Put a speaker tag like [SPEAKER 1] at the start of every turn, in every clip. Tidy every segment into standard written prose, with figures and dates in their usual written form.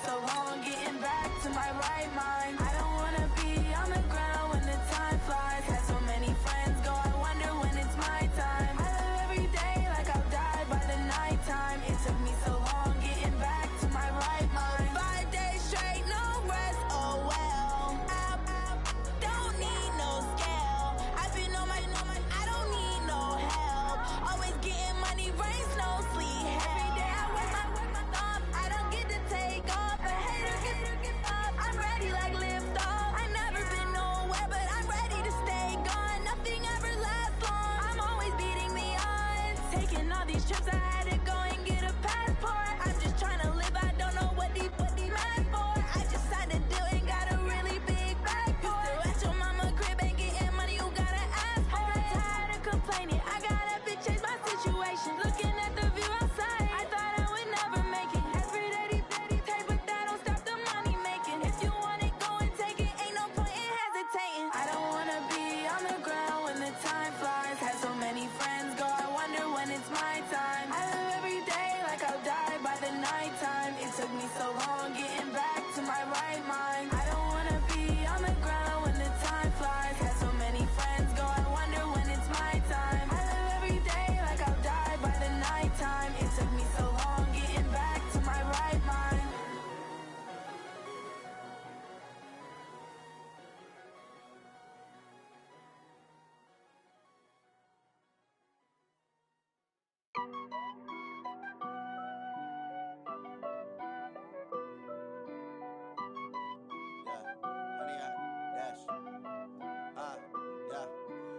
[SPEAKER 1] so long getting back to my right mind. I don't wanna be on the ground when the time flies. Had so many friends go, I wonder when it's my time. I live every day like I'll die by the nighttime. It took me so long getting back to my right mind. 5 days straight, no rest, oh well. Don't need no scale. I've been on my, I don't need no help. Always getting money, rains, no sleep. Every day I work my thumb, I don't get to take off. A hater gets off, I'm ready like lift off. I never been nowhere, but I'm ready to stay gone. Nothing ever lasts long, I'm always beating the odds. Taking all these trips, I had to go and get a passport. I'm just trying to live, I don't know what the mad for. I just signed a deal and got a really big bag for it. Still at your mama crib and getting money, you gotta ask for it. I got tired of complaining, I gotta bitch change my situation. Looking at the view outside, I thought I would never make it. Every day, take, but that don't stop the money making. If you want it, go and take it, ain't no point in hesitating. I don't wanna be on the ground when the time flies. Had so many friends go, I wonder when it's my time. I live every day like I'll die by the nighttime. It took me so long getting back to my right mind. I don't wanna be on the ground when the time flies. Had so many friends go, I wonder when it's my time. I live every day like I'll die by the nighttime. It took me so long getting back to my right mind.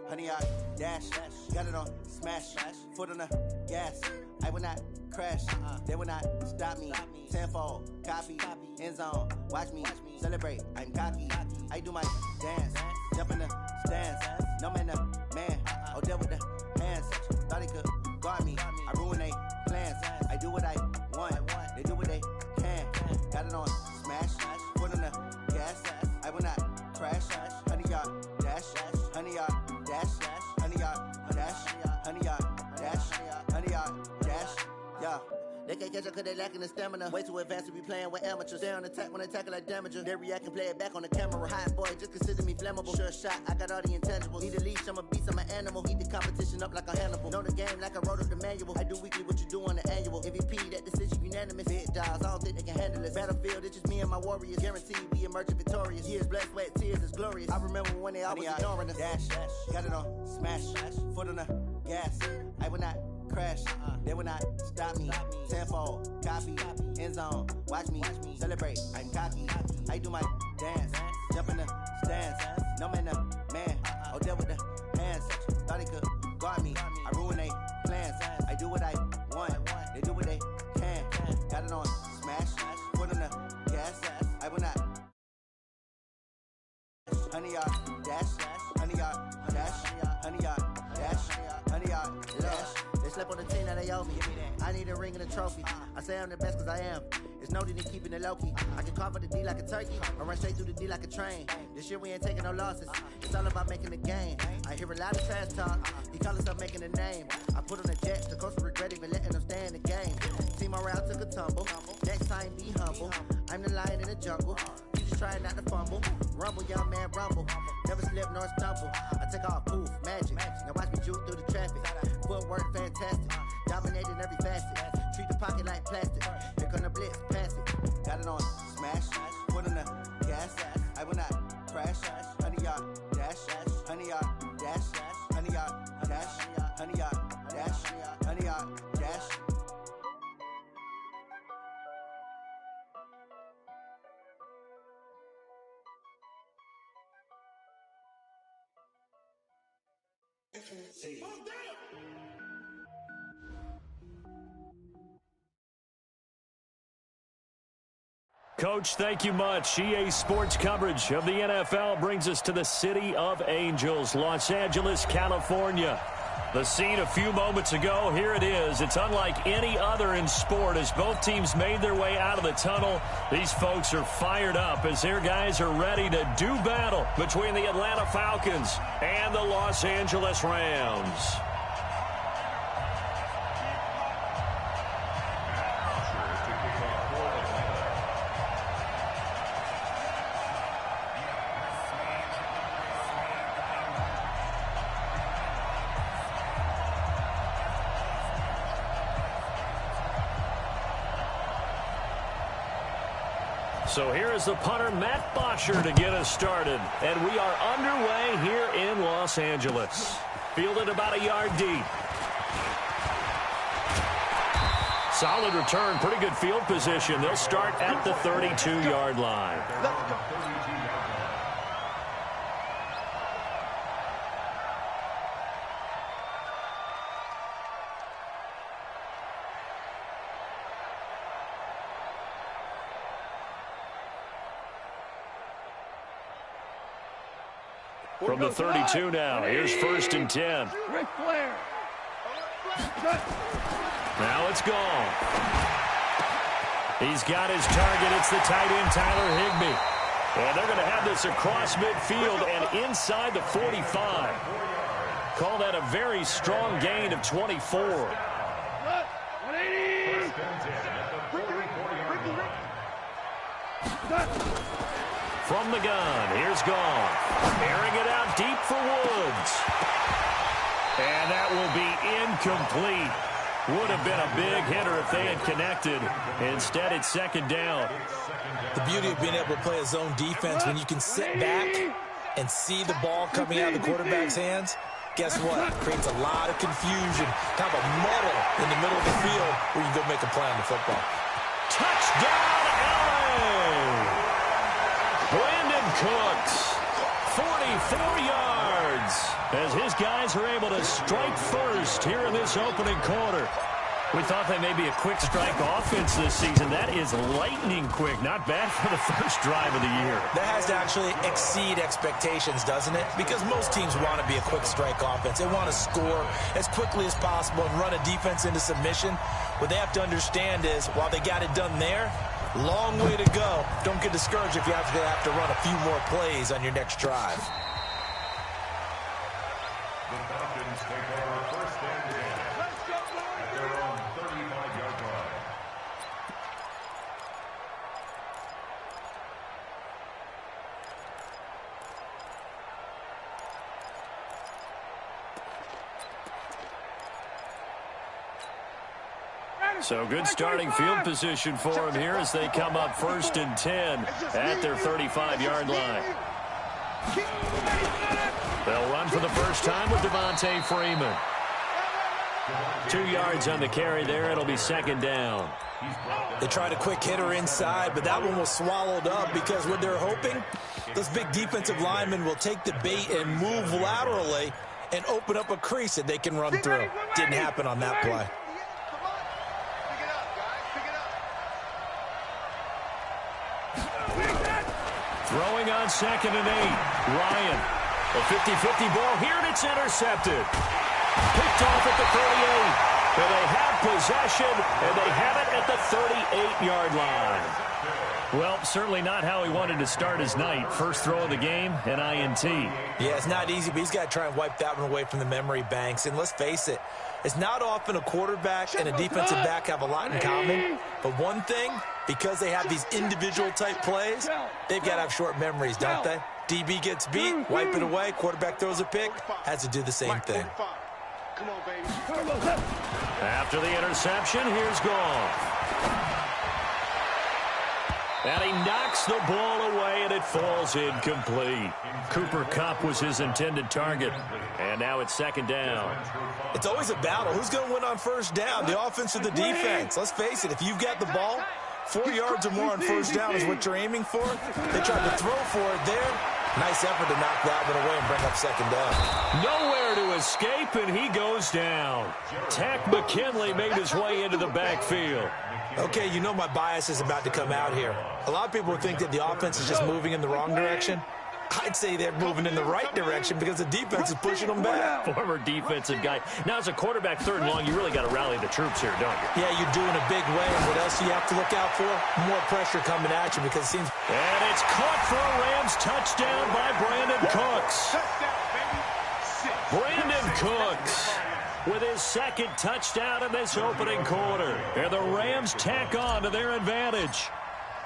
[SPEAKER 2] Honey, I dash, got it on smash, foot on the gas. I will not crash, they will not stop me. Tenfold, copy, end zone, watch me celebrate. I'm cocky, I do my dance, jump in the stands. No man, man, oh deal with the hands. Thought he could guard me, I ruin they plans. I do what I want, they do what they can. Got it on smash, foot on the gas. I will not crash, honey, y'all dash, honey, y'all dash, honey, y'all dash, honey, y'all dash, honey, y'all dash, yeah. They can't catch up cause they lacking the stamina. Way too advanced to be playing with amateurs. Stay on attack when attack like damager. They react and play it back on the camera. Hot boy, just consider me flammable. Sure shot, I got all the intangibles. Need a leash, I'm a beast, I'm an animal. Eat the competition up like a Hannibal. Know the game like I wrote up the manual. I do weekly what you do on the annual. MVP, that decision unanimous. Big dials, I don't think they can handle it. Battlefield, it's just me and my warriors. Guaranteed we emerging victorious. Years, blood, sweat, tears, is glorious. I remember when they always ignoring us. Dash, got it on smash, foot on the gas. I will not crash, they will not stop me. Tenfold, copy, end zone, watch me celebrate. I'm cocky, I do my dance, jump in the stands. No man, man, oh deal with the hands. Thought he could guard me, I ruin they plans. I do what I want, they do what they can. Got it on smash, foot on the gas. I will not. Honey, y'all dash, honey, y'all dash, honey, y'all dash, honey, y'all dash. They slept on the team that they owe me. I need a ring and a trophy. I say I'm the best cause I am. It's no need in keeping it low-key. I can carve up the D like a turkey, or run straight through the D like a train. This year we ain't taking no losses. It's all about making the game. I hear a lot of trash talk. He call himself making a name. I put on the jet, the coach will regret even letting them stay in the game. Team morale took a tumble. Next time be humble. I'm the lion in the jungle. You just try not to fumble. Rumble, young man, rumble. Never slip nor stumble. I take off, poof, magic. Now watch me juke through the traffic. Footwork fantastic. Dominating every facet. Treat the pocket like plastic. Here come the blitz, pass it. Got it on smash. Foot on the gas. I will not crash. Honey, y'all dash. Honey, y'all dash. Honey, y'all dash. Honey, y'all dash. Honey, y'all dash.
[SPEAKER 3] Coach, thank you much. EA Sports coverage of the NFL brings us to the City of Angels, Los Angeles, California. The scene a few moments ago, here it is. It's unlike any other in sport as both teams made their way out of the tunnel. These folks are fired up as their guys are ready to do battle between the Atlanta Falcons and the Los Angeles Rams. So here is the punter, Matt Botcher, to get us started. And we are underway here in Los Angeles. Fielded about a yard deep. Solid return, pretty good field position. They'll start at the 32-yard line. From the 32 now, here's 1st and 10. Now it's gone. He's got his target. It's the tight end, Tyler Higbee. And they're going to have this across midfield and inside the 45. Call that a very strong gain of 24. From the gun, here's Goff. Airing it out deep for Woods. And that will be incomplete. Would have been a big hitter if they had connected. Instead, it's 2nd down.
[SPEAKER 4] The beauty of being able to play a zone defense when you can sit back and see the ball coming out of the quarterback's hands, guess what? Creates a lot of confusion, kind of a muddle in the middle of the field where you can go make a play on the football.
[SPEAKER 3] Touchdown, LA! Brandon Cooks, 44 yards, as his guys are able to strike first here in this opening quarter. We thought they may be a quick strike offense this season. That is lightning quick. Not bad for the first drive of the year.
[SPEAKER 4] That has to actually exceed expectations, doesn't it? Because most teams want to be a quick strike offense. They want to score as quickly as possible and run a defense into submission. What they have to understand is, while they got it done there, long way to go. Don't get discouraged if you have to run a few more plays on your next drive.
[SPEAKER 5] The Falcons take over 1st and 10 at their own 35-yard line.
[SPEAKER 3] So good starting field position for them here as they come up 1st and 10 at their 35-yard line. They'll run for the first time with Devontae Freeman. 2 yards on the carry there. It'll be 2nd down.
[SPEAKER 4] They tried a quick hitter inside, but that one was swallowed up because what they're hoping, those big defensive linemen will take the bait and move laterally and open up a crease that they can run through. Didn't happen on that play.
[SPEAKER 3] Throwing on 2nd and 8. Ryan. A 50-50 ball here, and it's intercepted. Picked off at the 38. And they have possession, and they have it at the 38-yard line. Well, certainly not how he wanted to start his night. First throw of the game, an INT.
[SPEAKER 4] Yeah, it's not easy, but he's got to try and wipe that one away from the memory banks. And let's face it, it's not often a quarterback and a defensive back have a lot in common. But one thing, because they have these individual type plays, they've got to have short memories, don't they? DB gets beat, wipe it away, quarterback throws a pick, has to do the same thing.
[SPEAKER 3] After the interception, here's Goff. And he knocks the ball away, and it falls incomplete. Cooper Kupp was his intended target. And now it's 2nd down.
[SPEAKER 4] It's always a battle. Who's going to win on 1st down, the offense or the defense? Let's face it, if you've got the ball, 4 yards or more on 1st down is what you're aiming for. They tried to throw for it there. Nice effort to knock that one away and bring up 2nd down.
[SPEAKER 3] Nowhere to escape, and he goes down. Tack McKinley made his way into the backfield.
[SPEAKER 4] Okay, you know my bias is about to come out here. A lot of people think that the offense is just moving in the wrong direction. I'd say they're moving in the right direction because the defense is pushing them back.
[SPEAKER 3] Former defensive guy. Now, as a quarterback 3rd and long, you really got to rally the troops here, don't you?
[SPEAKER 4] Yeah, you do in a big way. And what else do you have to look out for? More pressure coming at you because it seems...
[SPEAKER 3] And it's caught for a Rams touchdown by Brandon Cooks. Brandon Cooks with his 2nd touchdown in this opening quarter. And the Rams tack on to their advantage.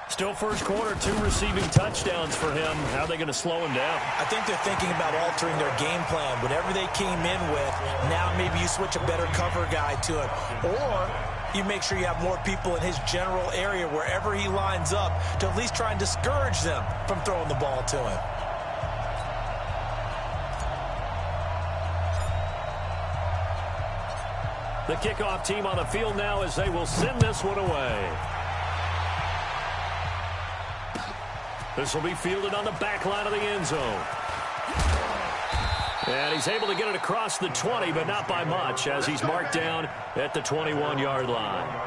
[SPEAKER 3] Still first quarter, 2 receiving touchdowns for him. How are they going to slow him down?
[SPEAKER 4] I think they're thinking about altering their game plan. Whatever they came in with, now maybe you switch a better cover guy to it. Or you make sure you have more people in his general area wherever he lines up to at least try and discourage them from throwing the ball to him.
[SPEAKER 3] The kickoff team on the field now as they will send this one away. This will be fielded on the back line of the end zone. And he's able to get it across the 20, but not by much, as he's marked down at the 21-yard line.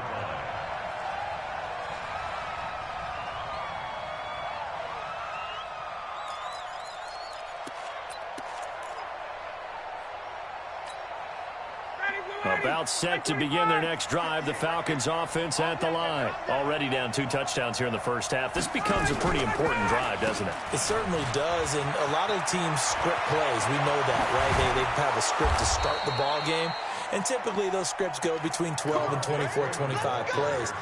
[SPEAKER 3] About set to begin their next drive, the Falcons offense at the line. Already down 2 touchdowns here in the first half. This becomes a pretty important drive, doesn't it?
[SPEAKER 4] It certainly does, and a lot of teams script plays. We know that, right? They have a script to start the ball game, and typically those scripts go between 12 and 24, 25 plays.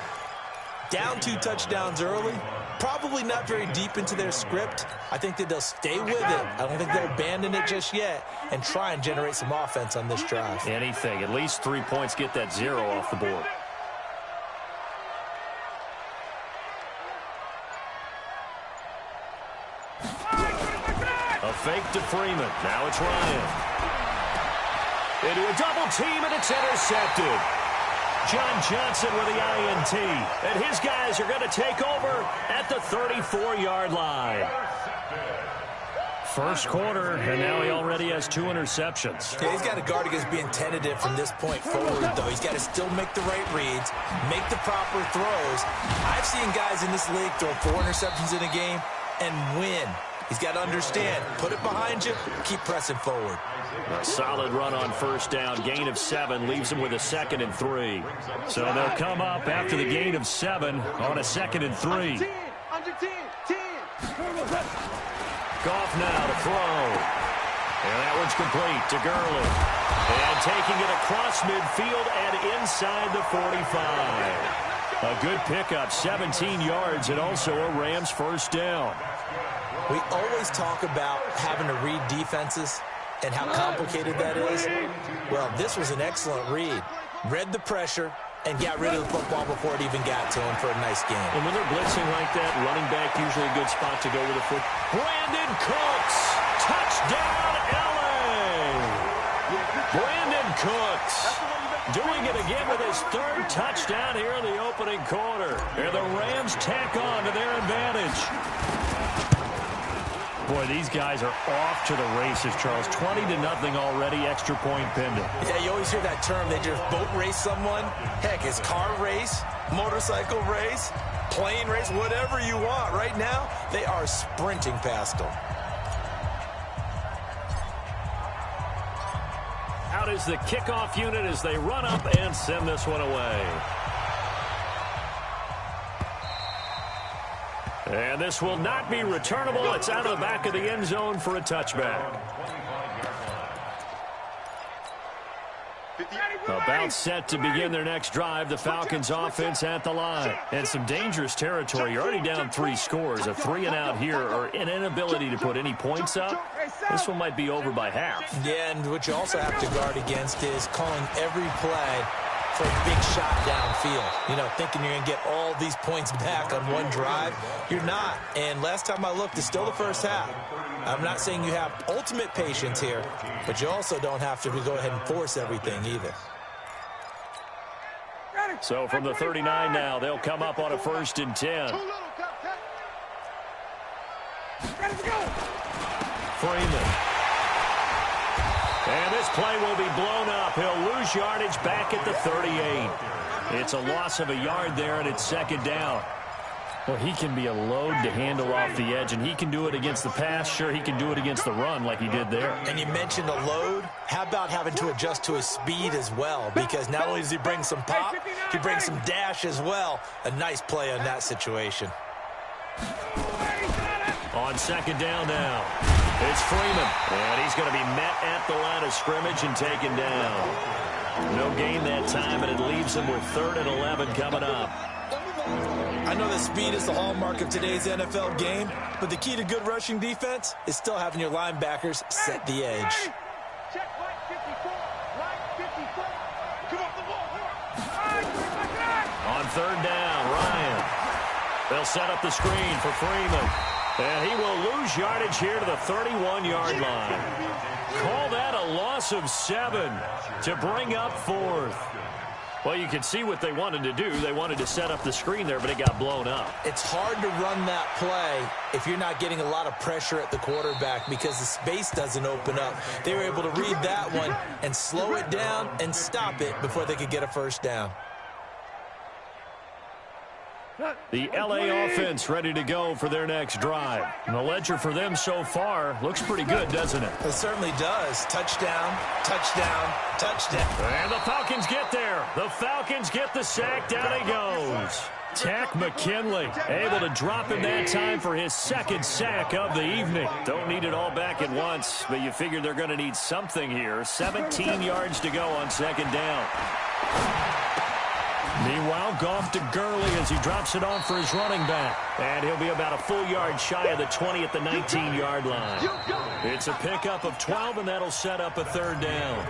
[SPEAKER 4] Down 2 touchdowns early, probably not very deep into their script. I think that they'll stay with it. I don't think they'll abandon it just yet and try and generate some offense on this drive.
[SPEAKER 3] Anything. At least 3 points, get that 0 off the board. A fake to Freeman. Now it's Ryan. Into a double team, and it's intercepted. John Johnson with the INT. And his guys are going to take over at the 34-yard line. First quarter, and now he already has 2 interceptions.
[SPEAKER 4] Yeah, he's got to guard against being tentative from this point forward, though. He's got to still make the right reads, make the proper throws. I've seen guys in this league throw 4 interceptions in a game and win. He's got to understand, put it behind you, keep pressing forward.
[SPEAKER 3] A solid run on first down. Gain of 7 leaves him with a 2nd and 3. So they'll come up after the gain of 7 on a 2nd and 3. Goff now to throw. And that one's complete to Gurley. And taking it across midfield and inside the 45. A good pickup, 17 yards, and also a Rams first down.
[SPEAKER 4] We always talk about having to read defenses and how complicated that is. Well, this was an excellent read. Read the pressure and got rid of the football before it even got to him for a nice game.
[SPEAKER 3] And when they're blitzing like that, running back usually a good spot to go with the foot. Brandon Cooks, touchdown LA! Brandon Cooks doing it again with his 3rd touchdown here in the opening quarter. And the Rams tack on to their advantage. Boy, these guys are off to the races, Charles. 20-0 already, extra point pending.
[SPEAKER 4] Yeah, you always hear that term. They just boat race someone. Heck, it's car race, motorcycle race, plane race, whatever you want. Right now, they are sprinting past them.
[SPEAKER 3] Out is the kickoff unit as they run up and send this one away. And this will not be returnable. It's out of the back of the end zone for a touchback. About set to begin their next drive, the Falcons offense at the line. And some dangerous territory. You're already down 3 scores. A 3-and-out here or an inability to put any points up. This one might be over by half.
[SPEAKER 4] Yeah, and what you also have to guard against is calling every play for a big shot downfield. You know, thinking you're going to get all these points back on one drive. You're not. And last time I looked, it's still the first half. I'm not saying you have ultimate patience here, but you also don't have to go ahead and force everything either.
[SPEAKER 3] So from the 39 now, they'll come up on a 1st and 10. Freeman. And this play will be blown up. He'll lose yardage back at the 38. It's a loss of a yard there, and it's 2nd down. Well, he can be a load to handle off the edge, and he can do it against the pass. Sure, he can do it against the run like he did there.
[SPEAKER 4] And you mentioned a load. How about having to adjust to his speed as well? Because not only does he bring some pop, he brings some dash as well. A nice play on that situation.
[SPEAKER 3] On 2nd down now, it's Freeman. And he's going to be met at the line of scrimmage and taken down. No gain that time, and it leaves him with 3rd and 11 coming up.
[SPEAKER 4] I know that speed is the hallmark of today's NFL game, but the key to good rushing defense is still having your linebackers set the edge.
[SPEAKER 3] third down. Ryan. They'll set up the screen for Freeman. And he will lose yardage here to the 31-yard line. Call that a loss of 7 to bring up 4th. Well, you can see what they wanted to do. They wanted to set up the screen there, but it got blown up.
[SPEAKER 4] It's hard to run that play if you're not getting a lot of pressure at the quarterback because the space doesn't open up. They were able to read that one and slow it down and stop it before they could get a first down.
[SPEAKER 3] The LA offense ready to go for their next drive. And the ledger for them so far looks pretty good, doesn't it?
[SPEAKER 4] It certainly does. Touchdown, touchdown, touchdown.
[SPEAKER 3] And the Falcons get there. The Falcons get the sack. Down he goes. Tack McKinley able to drop him that time for his second sack of the evening. Don't need it all back at once, but you figure they're going to need something here. 17 yards to go on second down. Meanwhile, Goff to Gurley as he drops it on for his running back. And he'll be about a full yard shy of the 20 at the 19-yard line. It's a pickup of 12, and that'll set up a third down.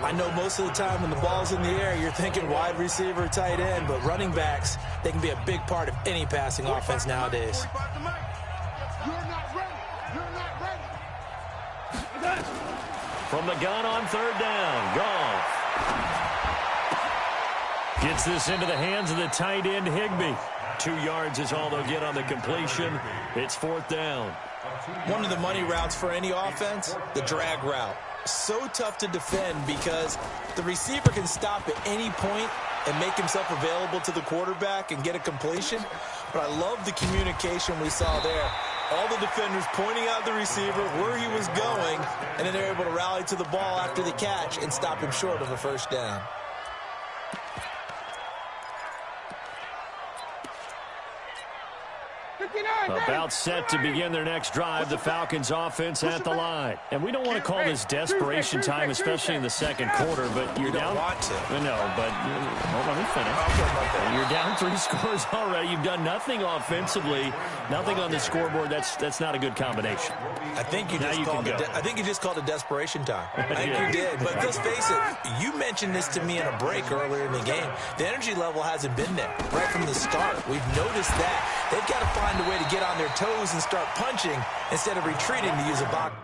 [SPEAKER 4] I know most of the time when the ball's in the air, you're thinking wide receiver, tight end, but running backs, they can be a big part of any passing offense nowadays.
[SPEAKER 3] From the gun on third down, Goff. Gets this into the hands of the tight end, Higbee. 2 yards is all they'll get on the completion. It's fourth down.
[SPEAKER 4] One of the money routes for any offense, the drag route. So tough to defend because the receiver can stop at any point and make himself available to the quarterback and get a completion. But I love the communication we saw there. All the defenders pointing out the receiver, where he was going, and then they're able to rally to the ball after the catch and stop him short of a first down.
[SPEAKER 3] About set to begin their next drive, the Falcons offense at the line. And we don't want to call this desperation time, especially in the second quarter, but you're down.
[SPEAKER 4] Want to.
[SPEAKER 3] No, but let me finish. You're down 3 scores already. You've done nothing offensively, nothing on the scoreboard. That's not a good combination.
[SPEAKER 4] I think you just called it desperation time. I think
[SPEAKER 3] Yeah.
[SPEAKER 4] you did. But let's face it, you mentioned this to me in a break earlier in the game. The energy level hasn't been there right from the start. We've noticed that. They've got to find a way to get on their toes and start punching instead of retreating to use a box.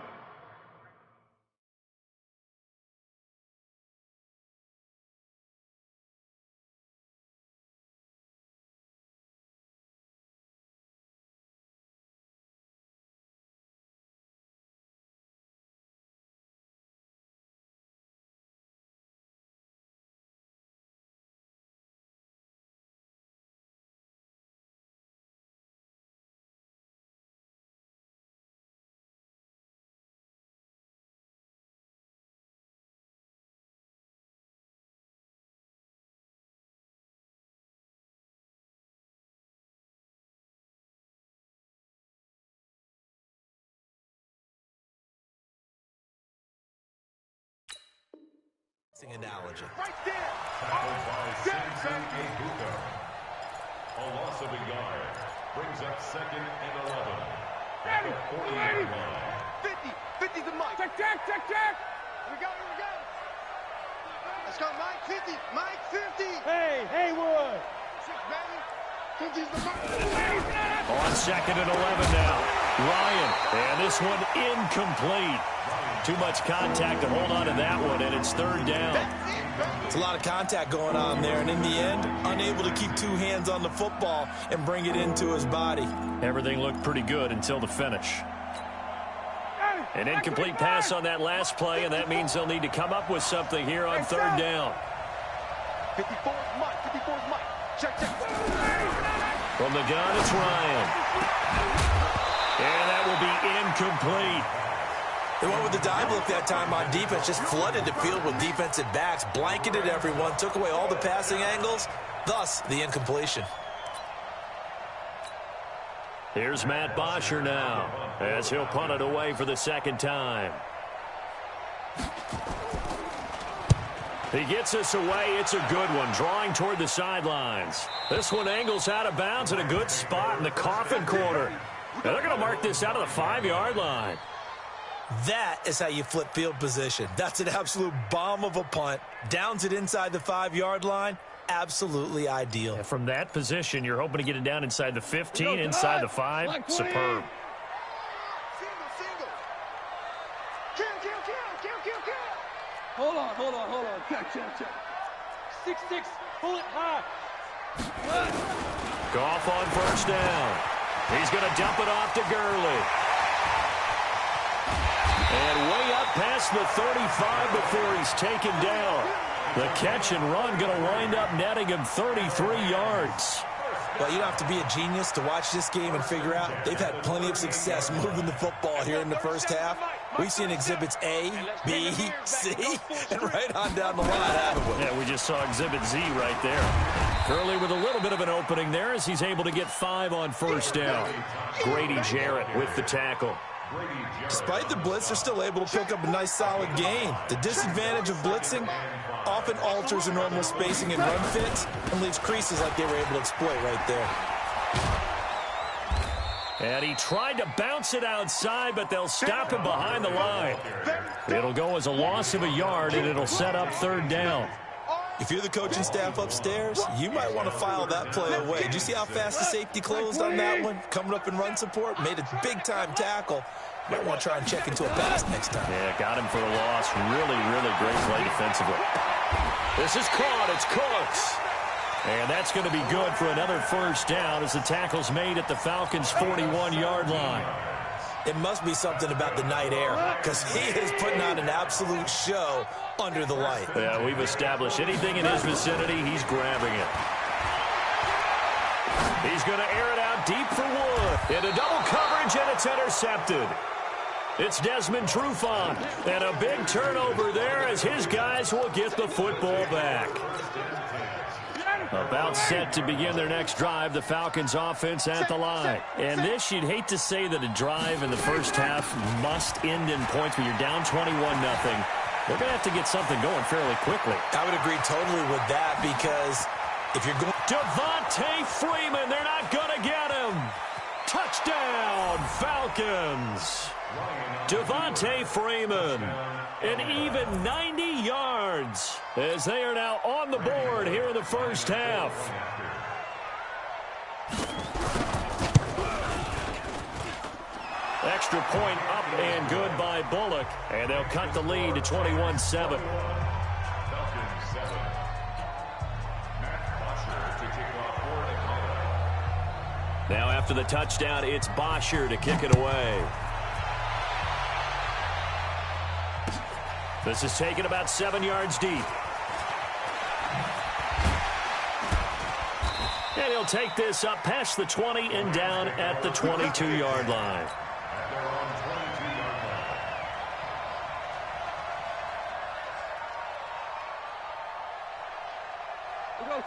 [SPEAKER 4] Analogy.
[SPEAKER 5] Right there. Tackled by Samson Ibuka. A loss of a yard. Brings up second and 11. At the 40-yard line.
[SPEAKER 6] 50 the Mike. Check. We got it. Let's go, Mike 50. Mike 50. Hey, Wood. 6, baby. 50's the Mike.
[SPEAKER 3] On second and 11 now. Ryan, and this one incomplete. Too much contact to hold on to that one, and it's third down.
[SPEAKER 4] It's a lot of contact going on there, and in the end, unable to keep 2 hands on the football and bring it into his body.
[SPEAKER 3] Everything looked pretty good until the finish. An incomplete pass on that last play, and that means they'll need to come up with something here on third down.
[SPEAKER 6] 54's Mike. Check.
[SPEAKER 3] From the gun, it's Ryan. And that will be incomplete.
[SPEAKER 4] They went with the dime look that time on defense, just flooded the field with defensive backs, blanketed everyone, took away all the passing angles, thus the incompletion.
[SPEAKER 3] Here's Matt Bosher now, as he'll punt it away for the second time. He gets us away. It's a good one, drawing toward the sidelines. This one angles out of bounds at a good spot in the coffin corner. And they're going to mark this out of the 5-yard line.
[SPEAKER 4] That is how you flip field position. That's an absolute bomb of a punt. Downs it inside the 5-yard line. absolutely ideal.
[SPEAKER 3] And from that position, you're hoping to get it down inside the 15, inside the 5. Superb.
[SPEAKER 6] Single. Kill. Hold on. Check. 6-6. Pull it high.
[SPEAKER 3] Goff on first down. He's going to dump it off to Gurley. And way up past the 35 before he's taken down. The catch and run going to wind up netting him 33 yards.
[SPEAKER 4] Well, you don't have to be a genius to watch this game and figure out they've had plenty of success moving the football here in the first half. We've seen exhibits A, B, C, and right on down the line, haven't we?
[SPEAKER 3] Yeah, we just saw exhibit Z right there. Gurley with a little bit of an opening there as he's able to get 5 on first down. Grady Jarrett with the tackle.
[SPEAKER 4] Despite the blitz, they're still able to pick up a nice, solid gain. The disadvantage of blitzing often alters the normal spacing and run fits and leaves creases like they were able to exploit right there.
[SPEAKER 3] And he tried to bounce it outside, but they'll stop him behind the line. It'll go as a loss of a yard, and it'll set up third down.
[SPEAKER 4] If you're the coaching staff upstairs, you might want to file that play away. Did you see how fast the safety closed on that one? Coming up in run support, made a big-time tackle. Might want to try and check into a pass next time.
[SPEAKER 3] Yeah, got him for a loss. Really, really great play defensively. This is caught. It's Cooks. And that's going to be good for another first down as the tackle's made at the Falcons' 41-yard line.
[SPEAKER 4] It must be something about the night air because he is putting on an absolute show under the light.
[SPEAKER 3] Yeah, we've established anything in his vicinity, he's grabbing it. He's going to air it out deep for Wood. Into double coverage, and it's intercepted. It's Desmond Trufant. And a big turnover there as his guys will get the football back. About set to begin their next drive, the Falcons offense at the line. And this, you'd hate to say that a drive in the first half must end in points when you're down 21-0. They're going to have to get something going fairly quickly.
[SPEAKER 4] I would agree totally with that because if you're going...
[SPEAKER 3] Devontae Freeman, they're not going to get him. Touchdown, Falcons. Devontae Freeman, an even 90 yards as they are now on the board here in the first half. Extra point up and good by Bullock, and they'll cut the lead to 21-7. Now after the touchdown, it's Bosher to kick it away. This is taken about 7 yards deep. And he'll take this up past the 20 and down at the 22-yard line.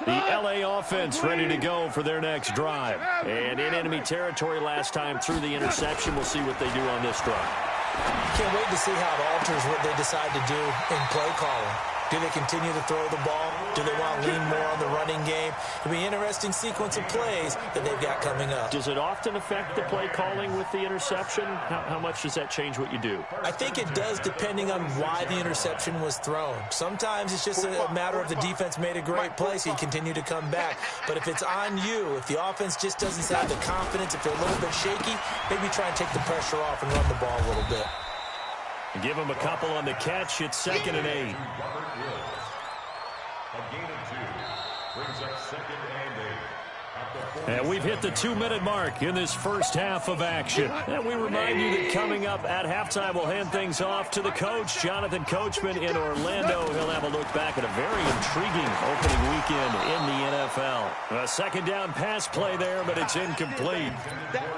[SPEAKER 3] The LA offense ready to go for their next drive. And in enemy territory last time through the interception. We'll see what they do on this drive.
[SPEAKER 4] Can't wait to see how it alters what they decide to do in play calling. Do they continue to throw the ball? Do they want to lean more on the running game? It'll be an interesting sequence of plays that they've got coming up.
[SPEAKER 3] Does it often affect the play calling with the interception? How much does that change what you do?
[SPEAKER 4] I think it does depending on why the interception was thrown. Sometimes it's just a matter of the defense made a great play, so you continue to come back. But if it's on you, if the offense just doesn't have the confidence, if they're a little bit shaky, maybe try and take the pressure off and run the ball a little bit.
[SPEAKER 3] Give him a couple on the catch. It's 2nd and 8.
[SPEAKER 5] A gain of 2 brings up 2nd and 8.
[SPEAKER 3] And we've hit the 2-minute mark in this first half of action. And we remind you that coming up at halftime, we'll hand things off to the coach, Jonathan Coachman in Orlando. He'll have a look back at a very intriguing opening weekend in the NFL. A second down pass play there, but it's incomplete.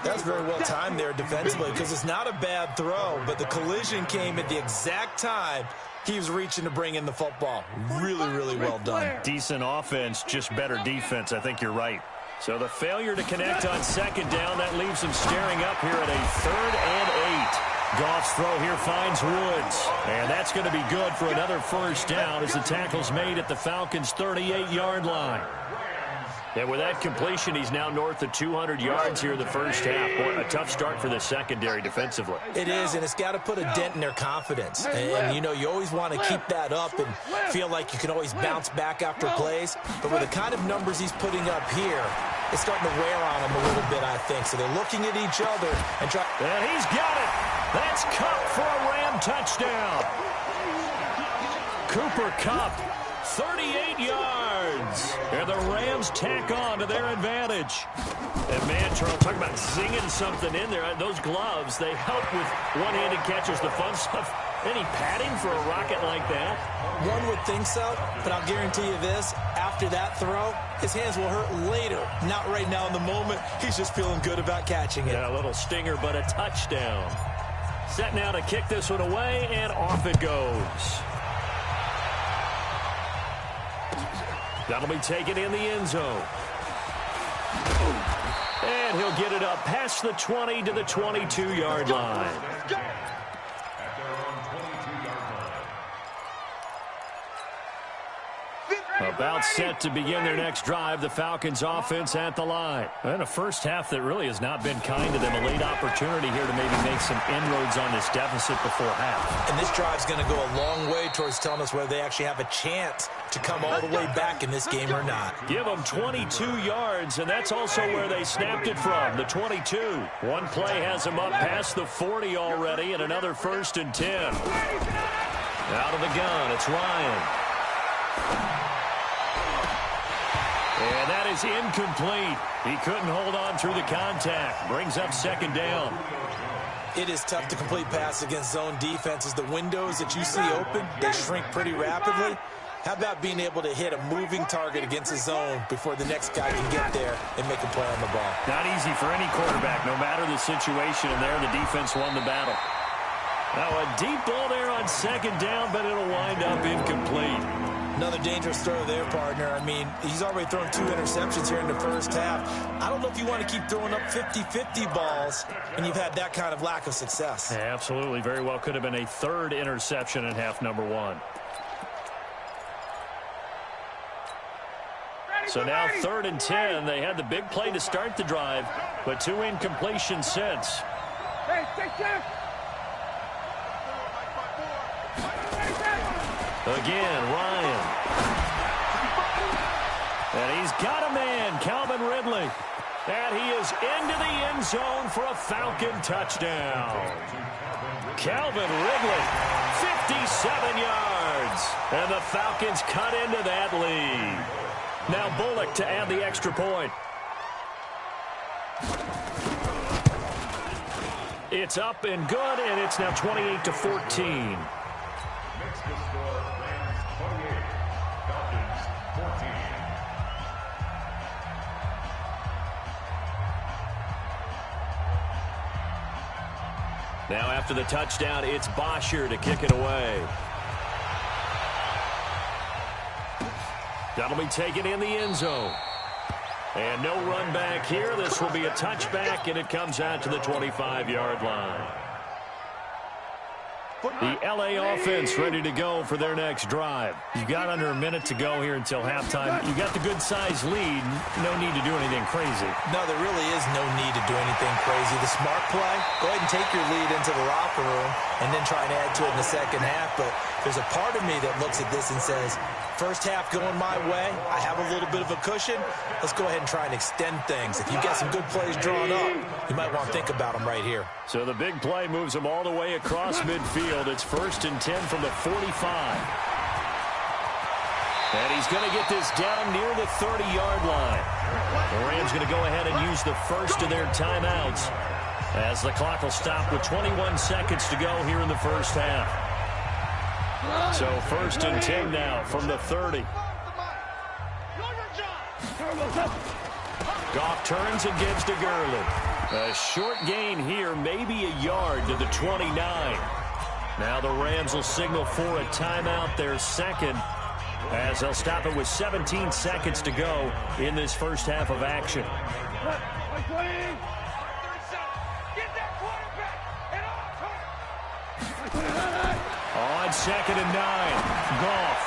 [SPEAKER 4] That's very well timed there defensively because it's not a bad throw, but the collision came at the exact time he was reaching to bring in the football. Really, really well done.
[SPEAKER 3] Decent offense, just better defense. I think you're right. So the failure to connect on second down, that leaves him staring up here at a 3rd and 8. Goff's throw here finds Woods. And that's going to be good for another first down as the tackle's made at the Falcons' 38-yard line. And with that completion, he's now north of 200 yards here in the first half. Boy, a tough start for the secondary defensively.
[SPEAKER 4] It is, and it's got to put a dent in their confidence. And, you know, you always want to keep that up and feel like you can always bounce back after plays. But with the kind of numbers he's putting up here, it's starting to wear on them a little bit, I think. So they're looking at each other and trying.
[SPEAKER 3] And he's got it. That's Kupp for a Ram touchdown. Cooper Kupp, 38 yards. And the Rams tack on to their advantage. And man, Charles, talk about zinging something in there. Those gloves, they help with one-handed catches, the fun stuff. Any padding for a rocket like that?
[SPEAKER 4] One would think so, but I'll guarantee you this. After that throw, his hands will hurt later. Not right now in the moment. He's just feeling good about catching it.
[SPEAKER 3] Yeah, a little stinger, but a touchdown. Set now to kick this one away, and off it goes. That'll be taken in the end zone. And he'll get it up past the 20 to the 22-yard line. About set to begin their next drive, the Falcons offense at the line. And a first half that really has not been kind to them. A late opportunity here to maybe make some inroads on this deficit before half.
[SPEAKER 4] And this drive's going to go a long way towards telling us whether they actually have a chance to come all the way back in this game or not.
[SPEAKER 3] Give them 22 yards, and that's also where they snapped it from, the 22. One play has them up past the 40 already, and another 1st and 10. Out of the gun, it's Ryan. And that is incomplete. He couldn't hold on through the contact. Brings up 2nd down.
[SPEAKER 4] It is tough to complete passes against zone defenses. The windows that you see open, they shrink pretty rapidly. How about being able to hit a moving target against a zone before the next guy can get there and make a play on the ball?
[SPEAKER 3] Not easy for any quarterback, no matter the situation. And there, the defense won the battle. Now a deep ball there on 2nd down, but it'll wind up incomplete.
[SPEAKER 4] Another dangerous throw there, partner. I mean, he's already thrown 2 interceptions here in the first half. I don't know if you want to keep throwing up 50-50 balls when you've had that kind of lack of success.
[SPEAKER 3] Yeah, absolutely. Very well could have been a 3rd interception in half number 1. So now 3rd and 10. They had the big play to start the drive, but 2 incompletions since.
[SPEAKER 6] Hey, take care.
[SPEAKER 3] Again, Ryan. And he's got a man, Calvin Ridley. And he is into the end zone for a Falcon touchdown. Calvin Ridley, 57 yards. And the Falcons cut into that lead. Now Bullock to add the extra point. It's up and good, and it's now 28-14.
[SPEAKER 5] Next to score, Rams 28, Falcons 14.
[SPEAKER 3] Now after the touchdown, it's Bosher to kick it away. That'll be taken in the end zone. And no run back here. This will be a touchback, and it comes out to the 25-yard line. The L.A. offense ready to go for their next drive. You've got under a minute to go here until halftime. You've got the good-sized lead. No need to do anything crazy.
[SPEAKER 4] No, there really is no need to do anything crazy. The smart play, go ahead and take your lead into the locker room and then try and add to it in the second half. But there's a part of me that looks at this and says, first half going my way, I have a little bit of a cushion. Let's go ahead and try and extend things. If you've got some good plays drawn up, you might want to think about them right here.
[SPEAKER 3] So the big play moves them all the way across midfield. It's 1st and 10 from the 45. And he's going to get this down near the 30-yard line. The Rams going to go ahead and use the first of their timeouts as the clock will stop with 21 seconds to go here in the first half. So 1st and 10 now from the 30. Goff turns and gives to Gurley. A short gain here, maybe a yard to the 29. Now the Rams will signal for a timeout, their second, as they'll stop it with 17 seconds to go in this first half of action. On 2nd and 9, Goff.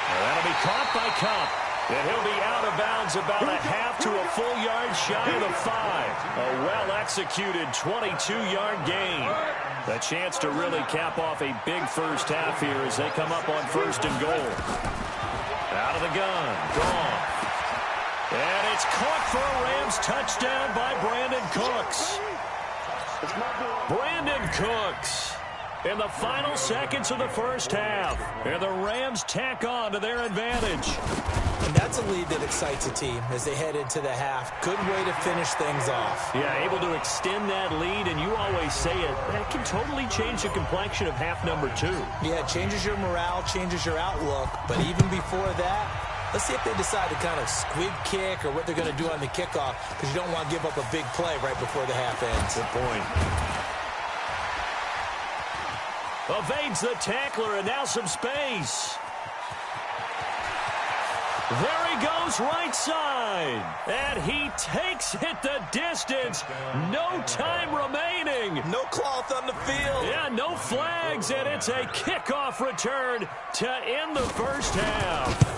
[SPEAKER 3] And that'll be caught by Kupp. And he'll be out of bounds about a half to a full yard shy of the 5. A well-executed 22-yard gain. A chance to really cap off a big first half here as they come up on 1st and goal. Out of the gun. Gone. And it's caught for a Rams touchdown by Brandon Cooks. Brandon Cooks in the final seconds of the first half. And the Rams tack on to their advantage.
[SPEAKER 4] And that's a lead that excites a team as they head into the half. Good way to finish things off.
[SPEAKER 3] Yeah, able to extend that lead, and you always say it, that can totally change the complexion of half number 2.
[SPEAKER 4] Yeah, it changes your morale, changes your outlook. But even before that, let's see if they decide to kind of squib kick or what they're going to do on the kickoff, because you don't want to give up a big play right before the half ends.
[SPEAKER 3] Good point. Evades the tackler, and now some space. There he goes right side. And he takes it the distance. No time remaining.
[SPEAKER 4] No cloth on the field.
[SPEAKER 3] Yeah, no flags, and it's a kickoff return to end the first half.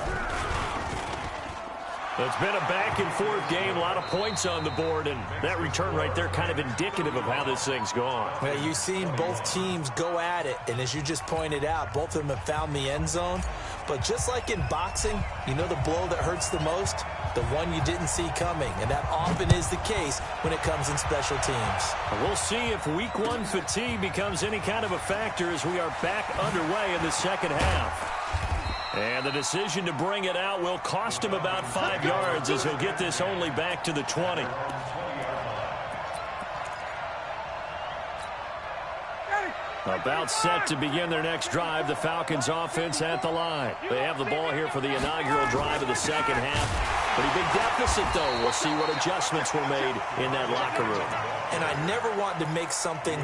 [SPEAKER 3] It's been a back-and-forth game, a lot of points on the board, and that return right there kind of indicative of how this thing's gone.
[SPEAKER 4] Well, you've seen both teams go at it, and as you just pointed out, both of them have found the end zone. But just like in boxing, you know the blow that hurts the most? The one you didn't see coming, and that often is the case when it comes in special teams.
[SPEAKER 3] We'll see if week 1 fatigue becomes any kind of a factor as we are back underway in the second half. And the decision to bring it out will cost him about 5 yards as he'll get this only back to the 20. About set to begin their next drive, the Falcons offense at the line. They have the ball here for the inaugural drive of the second half. Pretty big deficit, though. We'll see what adjustments were made in that locker room.
[SPEAKER 4] And I never want to make something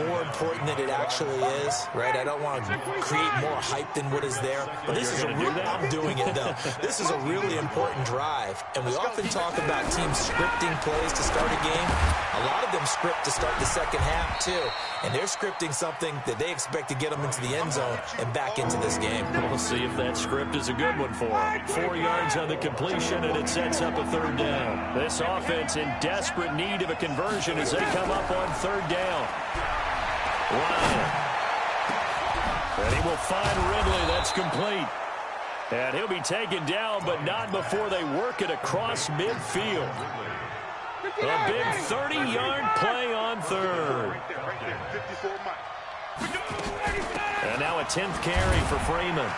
[SPEAKER 4] more important than it actually is, right? I don't want to create more hype than what is there. But this is I'm doing it, though. This is a really important drive. And we often talk about teams scripting plays to start a game. A lot of them script to start the second half, too. And they're scripting something that they expect to get them into the end zone and back into this game.
[SPEAKER 3] We'll see if that script is a good one for them. 4 yards on the completion, and it sets up a 3rd down. This offense in desperate need of a conversion as they come up on 3rd down. Ryan. And he will find Ridley. That's complete. And he'll be taken down, but not before they work it across midfield. A big 30-yard play on 3rd. And now a 10th carry for Freeman.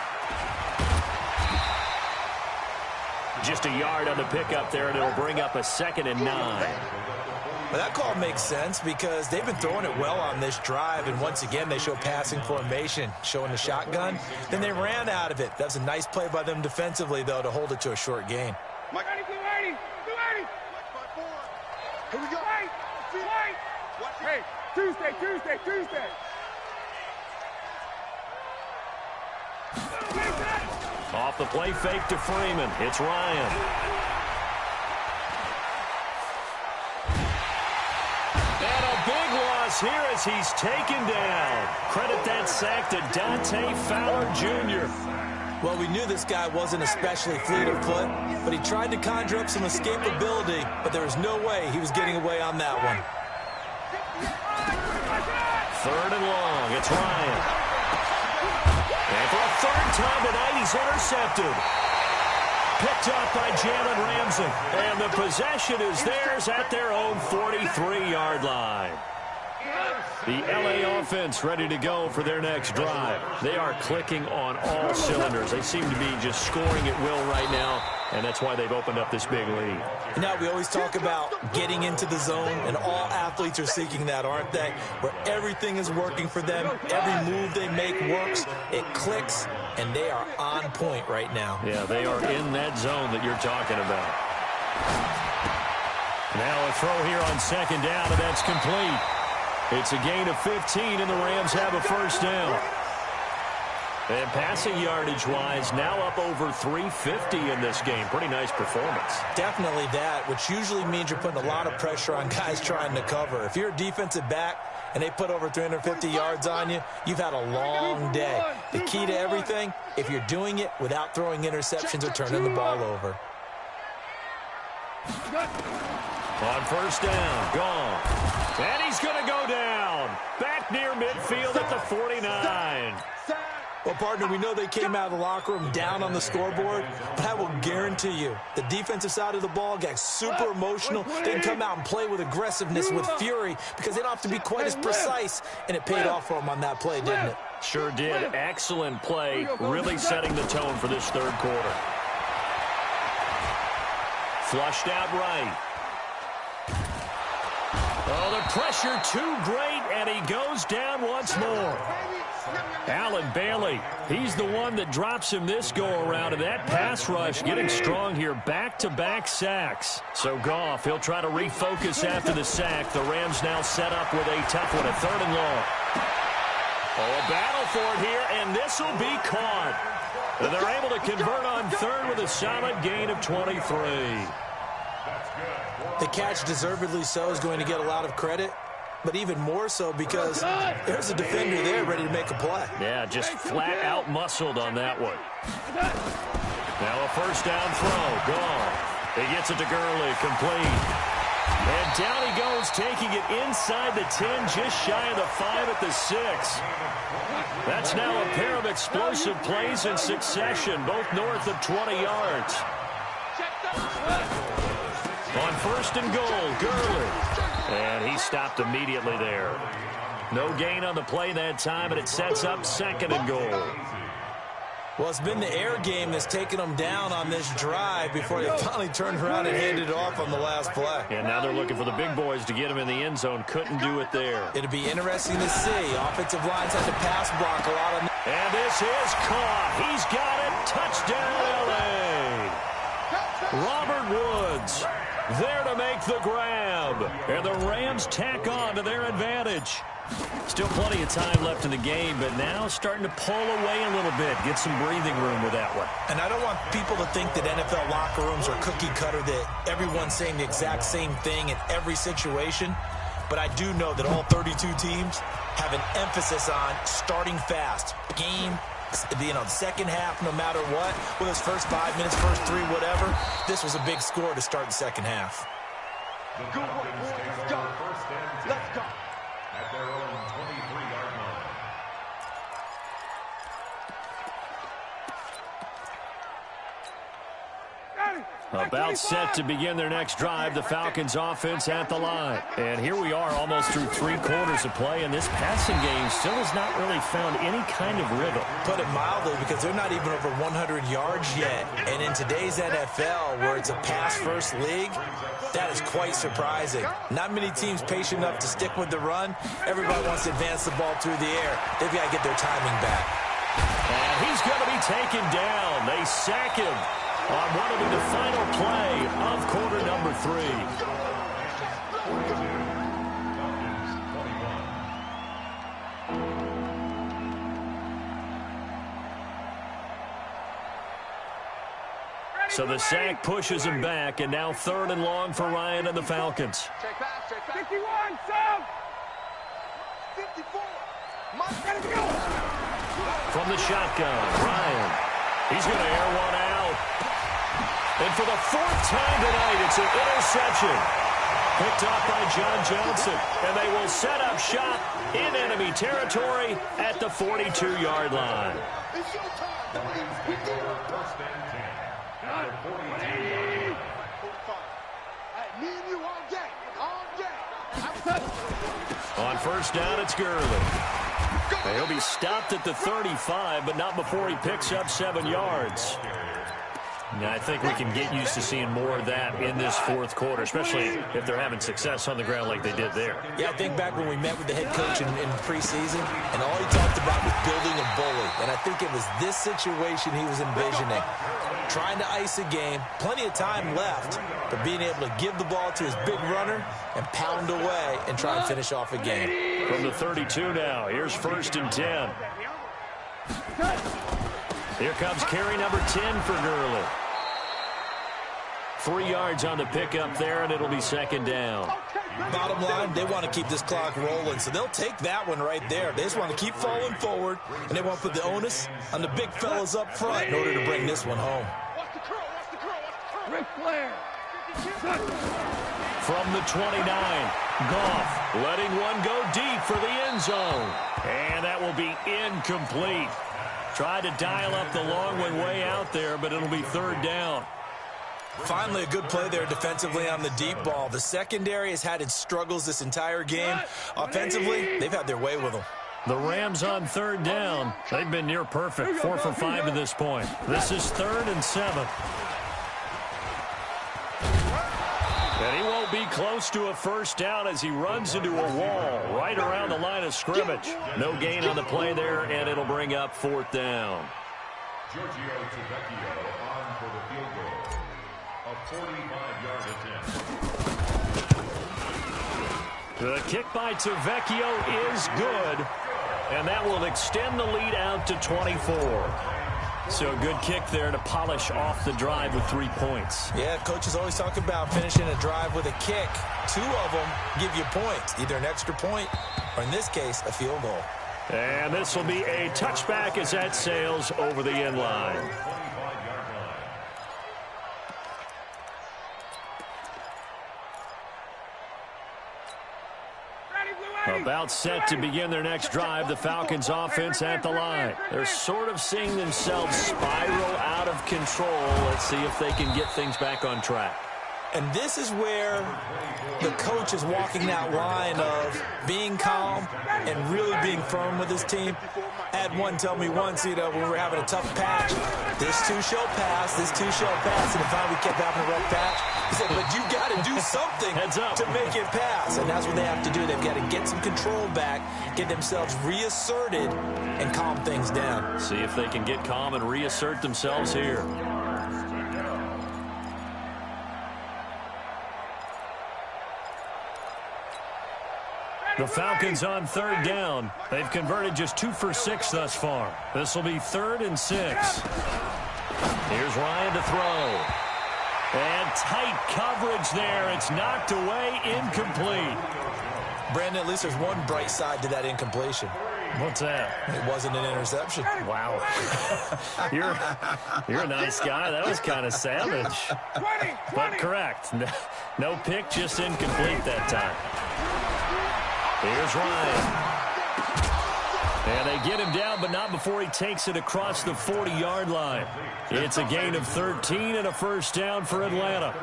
[SPEAKER 3] Just a yard on the pickup there, and it'll bring up a 2nd and 9.
[SPEAKER 4] Well, that call makes sense because they've been throwing it well on this drive, and once again, they show passing formation, showing the shotgun. Then they ran out of it. That was a nice play by them defensively, though, to hold it to a short gain.
[SPEAKER 6] Here we go. Hey, Tuesday.
[SPEAKER 3] Off the play fake to Freeman. It's Ryan. And a big loss here as he's taken down. Credit that sack to Dante Fowler Jr.
[SPEAKER 4] Well, we knew this guy wasn't especially fleet of foot, but he tried to conjure up some escapability, but there was no way he was getting away on that one.
[SPEAKER 3] 3rd and long. It's Ryan. And for a 3rd time tonight, he's intercepted. Picked up by Jalen Ramsey. And the possession is theirs at their own 43-yard line. The LA offense ready to go for their next drive. They are clicking on all cylinders. They seem to be just scoring at will right now, and that's why they've opened up this big lead.
[SPEAKER 4] Now, we always talk about getting into the zone, and all athletes are seeking that, aren't they? Where everything is working for them. Every move they make works. It clicks, and they are on point right now.
[SPEAKER 3] Yeah, they are in that zone that you're talking about. Now a throw here on 2nd down, and that's complete. It's a gain of 15, and the Rams have a 1st down. And passing yardage-wise, now up over 350 in this game. Pretty nice performance.
[SPEAKER 4] Definitely that, which usually means you're putting a lot of pressure on guys trying to cover. If you're a defensive back, and they put over 350 yards on you, you've had a long day. The key to everything, if you're doing it without throwing interceptions or turning the ball over.
[SPEAKER 3] On first down, gone. And he's going to go down. Back near midfield at the 49.
[SPEAKER 4] Well, partner, we know they came out of the locker room down on the scoreboard, but I will guarantee you the defensive side of the ball got super emotional. They can come out and play with aggressiveness, with fury, because they don't have to be quite as precise, and it paid off for them on that play, didn't it?
[SPEAKER 3] Sure did. Excellent play, really setting the tone for this third quarter. Flushed out right. Oh, the pressure too great, and he goes down once more. Allen Bailey, he's the one that drops him this go-around, and that pass rush getting strong here. Back-to-back sacks. So Goff, he'll try to refocus after the sack. The Rams now set up with a tough one, a 3rd and long. Oh, a battle for it here, and this will be caught. And they're able to convert on 3rd with a solid gain of 23.
[SPEAKER 4] The catch, deservedly so, is going to get a lot of credit, but even more so because there's a defender there ready to make a play.
[SPEAKER 3] Yeah, just flat out muscled on that one. Now a first down throw, gone. He gets it to Gurley, complete. And down he goes, taking it inside the 10, just shy of the 5 at the 6. That's now a pair of explosive plays in succession, both north of 20 yards. On first and goal, Gurley. And he stopped immediately there. No gain on the play that time, and it sets up 2nd and goal.
[SPEAKER 4] Well, it's been the air game that's taken them down on this drive before they finally turned around and handed it off on the last play.
[SPEAKER 3] And now they're looking for the big boys to get him in the end zone. Couldn't do it there.
[SPEAKER 4] It'll be interesting to see. Offensive lines had to pass block a lot of...
[SPEAKER 3] And this is caught. He's got it. Touchdown, L.A. Robert Woods there to make the grab. And the Rams tack on to their advantage. Still plenty of time left in the game, but now starting to pull away a little bit. Get some breathing room with that one.
[SPEAKER 4] And I don't want people to think that NFL locker rooms are cookie cutter, that everyone's saying the exact same thing in every situation. But I do know that all 32 teams have an emphasis on starting fast. Game, the second half, no matter what, whether it's first 5 minutes, first 3, whatever, this was a big score to start the second half.
[SPEAKER 5] Good work, let's go. Let's go. At their own 23-yard line.
[SPEAKER 3] About set to begin their next drive, the Falcons offense at the line. And here we are almost through 3 quarters of play, and this passing game still has not really found any kind of rhythm.
[SPEAKER 4] Put it mildly, because they're not even over 100 yards yet. And in today's NFL, where it's a pass-first league, that is quite surprising. Not many teams patient enough to stick with the run. Everybody wants to advance the ball through the air. They've got to get their timing back.
[SPEAKER 3] And he's going to be taken down. They sack him on what will be the final play of quarter number 3. So the sack pushes him back, and now 3rd and long for Ryan and the Falcons.
[SPEAKER 6] 51, Sam! 54!
[SPEAKER 3] From the shotgun, Ryan. He's going to air one out. And for the 4th time tonight, it's an interception. Picked off by John Johnson. And they will set up shop in enemy territory at the 42-yard line.
[SPEAKER 6] It's your time.
[SPEAKER 5] First and 10.
[SPEAKER 6] Me and you all day. All day.
[SPEAKER 3] On first down, it's Gurley. He'll be stopped at the 35, but not before he picks up 7 yards. Now, I think we can get used to seeing more of that in this 4th quarter, especially if they're having success on the ground like they did there.
[SPEAKER 4] Yeah, I think back when we met with the head coach in preseason, and all he talked about was building a bully. And I think it was this situation he was envisioning. Trying to ice a game, plenty of time left, but being able to give the ball to his big runner and pound away and try and finish off a game.
[SPEAKER 3] From the 32 now, here's 1st and 10. Here comes carry number 10 for Gurley. 3 yards on the pickup there, and it'll be 2nd down.
[SPEAKER 4] Bottom line, they want to keep this clock rolling, so they'll take that one right there. They just want to keep falling forward, and they want to put the onus on the big fellas up front in order to bring this one home.
[SPEAKER 6] Ric Flair.
[SPEAKER 3] From the 29, Goff letting one go deep for the end zone. And that will be incomplete. Tried to dial up the long one way out there, but it'll be third down.
[SPEAKER 4] Finally, a good play there defensively on the deep ball. The secondary has had its struggles this entire game. Offensively, they've had their way with them.
[SPEAKER 3] The Rams on third down. They've been near perfect, 4 for 5 to this point. This is 3rd and 7. And he won't be close to a first down as he runs into a wall right around the line of scrimmage. No gain on the play there, and it'll bring up 4th down.
[SPEAKER 5] Giorgio Tavecchio on for the field goal. A 45-yard attempt.
[SPEAKER 3] The kick by Tavecchio is good, and that will extend the lead out to 24. So a good kick there to polish off the drive with 3 points.
[SPEAKER 4] Yeah, coaches always talk about finishing a drive with a kick. 2 of them give you points, either an extra point or, in this case, a field goal.
[SPEAKER 3] And this will be a touchback as that sails over the end line. About set to begin their next drive, the Falcons offense at the line. They're sort of seeing themselves spiral out of control. Let's see if they can get things back on track.
[SPEAKER 4] And this is where the coach is walking that line of being calm and really being firm with his team. I had one tell me once, when we were having a tough patch, this too shall pass, this too shall pass. And finally we kept having a rough patch. He said, but you got to do something to make it pass. And that's what they have to do. They've got to get some control back, get themselves reasserted, and calm things down.
[SPEAKER 3] See if they can get calm and reassert themselves here. The Falcons on third down. They've converted just 2 for 6 thus far. This will be 3rd and 6. Here's Ryan to throw. And tight coverage there. It's knocked away, incomplete.
[SPEAKER 4] Brandon, at least there's one bright side to that incompletion.
[SPEAKER 3] What's that?
[SPEAKER 4] It wasn't an interception.
[SPEAKER 3] Wow. You're a nice guy. That was kind of savage. But correct. No pick, just incomplete that time. Here's Ryan. And they get him down, but not before he takes it across the 40-yard line. It's a gain of 13 and a first down for Atlanta.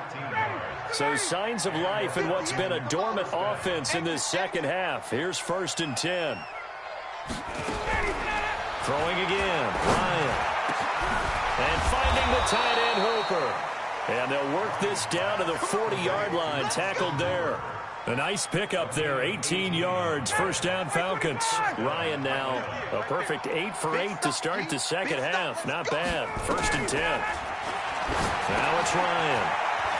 [SPEAKER 3] So signs of life in what's been a dormant offense in this second half. Here's 1st and 10. Throwing again, Ryan. And finding the tight end Hooper. And they'll work this down to the 40-yard line, tackled there. A nice pickup there, 18 yards, first down Falcons. Ryan now, a perfect 8 for 8 to start the second half. Not bad, 1st and 10. Now it's Ryan.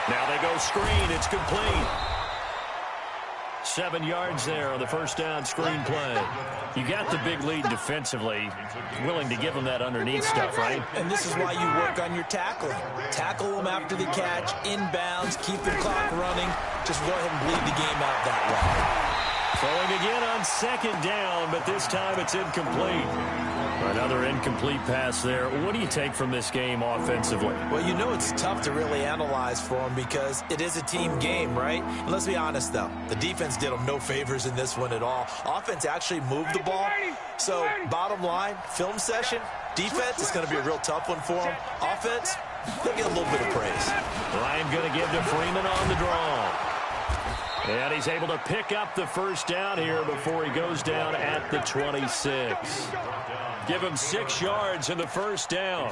[SPEAKER 3] Now they go screen, it's complete. 7 yards there on the first down screen play. You got the big lead defensively. Willing to give them that underneath stuff, right?
[SPEAKER 4] And this is why you work on your tackling. Tackle them after the catch, inbounds, keep the clock running. Just go ahead and bleed the game out that way.
[SPEAKER 3] Throwing again on 2nd down, but this time it's incomplete. Another incomplete pass there. What do you take from this game offensively?
[SPEAKER 4] Well, it's tough to really analyze for them because it is a team game, right? And let's be honest, though. The defense did them no favors in this one at all. Offense actually moved the ball. So, bottom line, film session, defense is going to be a real tough one for them. Offense, they'll get a little bit of praise.
[SPEAKER 3] Ryan going to give to Freeman on the draw. And he's able to pick up the first down here before he goes down at the 26. Give him 6 yards in the first down.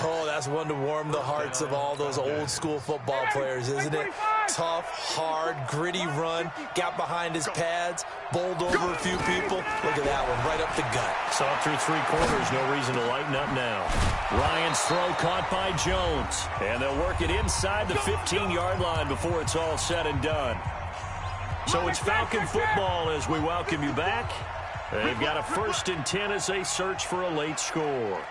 [SPEAKER 4] Oh, that's one to warm the hearts of all those old school football players, isn't it? Tough, hard, gritty run. Got behind his pads, bowled over a few people. Look at that one, right up the gut.
[SPEAKER 3] Saw through 3 quarters, no reason to lighten up now. Ryan's throw caught by Jones. And they'll work it inside the 15-yard line before it's all said and done. So it's Falcon football as we welcome you back. They've got a 1st and 10 as they search for a late score.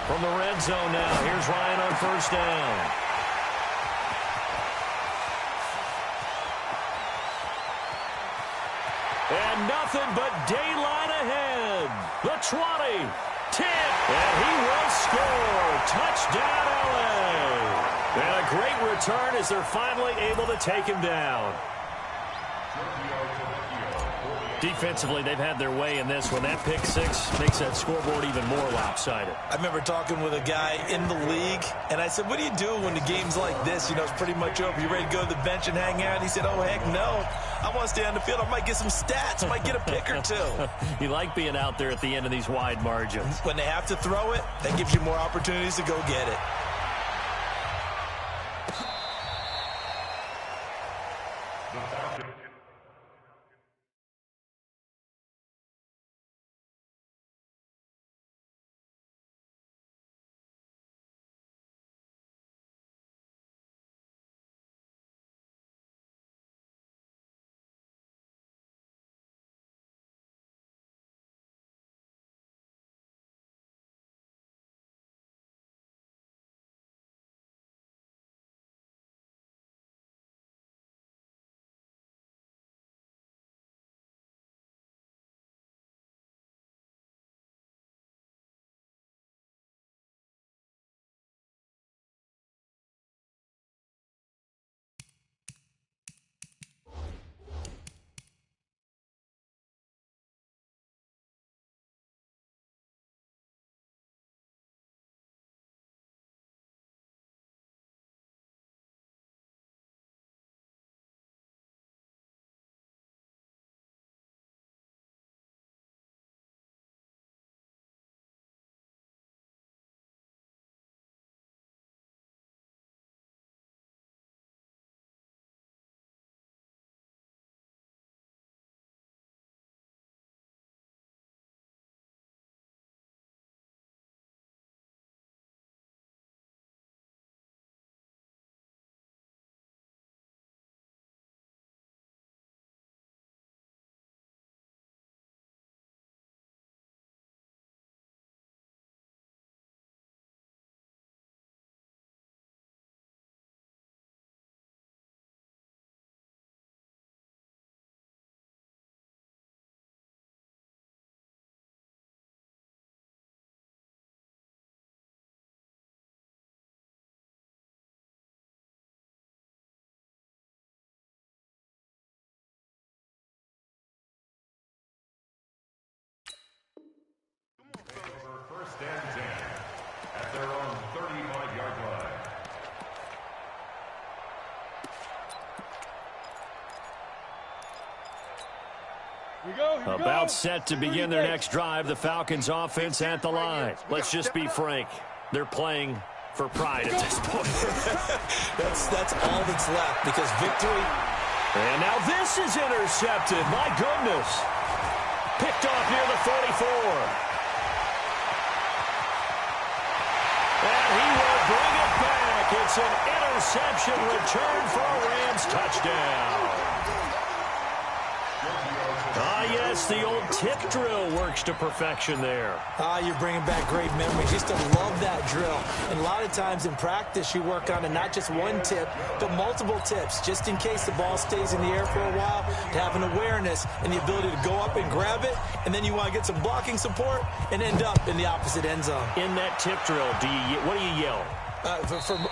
[SPEAKER 3] From the red zone now, here's Ryan on first down. And nothing but daylight ahead. The 20, 10, and he will score. Touchdown, LA. And a great return as they're finally able to take him down. Defensively, they've had their way in this one. That pick six makes that scoreboard even more lopsided.
[SPEAKER 4] I remember talking with a guy in the league, and I said, what do you do when the game's like this? You know, it's pretty much over. You ready to go to the bench and hang out? He said, oh, heck no. I want to stay on the field. I might get some stats. I might get a pick or two.
[SPEAKER 3] You like being out there at the end of these wide margins.
[SPEAKER 4] When they have to throw it, that gives you more opportunities to go get it.
[SPEAKER 5] First and 10 at their own 35-yard line.
[SPEAKER 3] About set to begin their next drive, the Falcons offense at the line. Let's just be frank. They're playing for pride at this point.
[SPEAKER 4] That's all that's left because victory.
[SPEAKER 3] And now this is intercepted. My goodness. Picked off near the 44. And he will bring it back. It's an interception return for a Rams touchdown. Yes, the old tip drill works to perfection there.
[SPEAKER 4] You're bringing back great memories. Used to love that drill. And a lot of times in practice, you work on not just one tip, but multiple tips, just in case the ball stays in the air for a while, to have an awareness and the ability to go up and grab it, and then you want to get some blocking support and end up in the opposite end zone.
[SPEAKER 3] In that tip drill, what do you yell?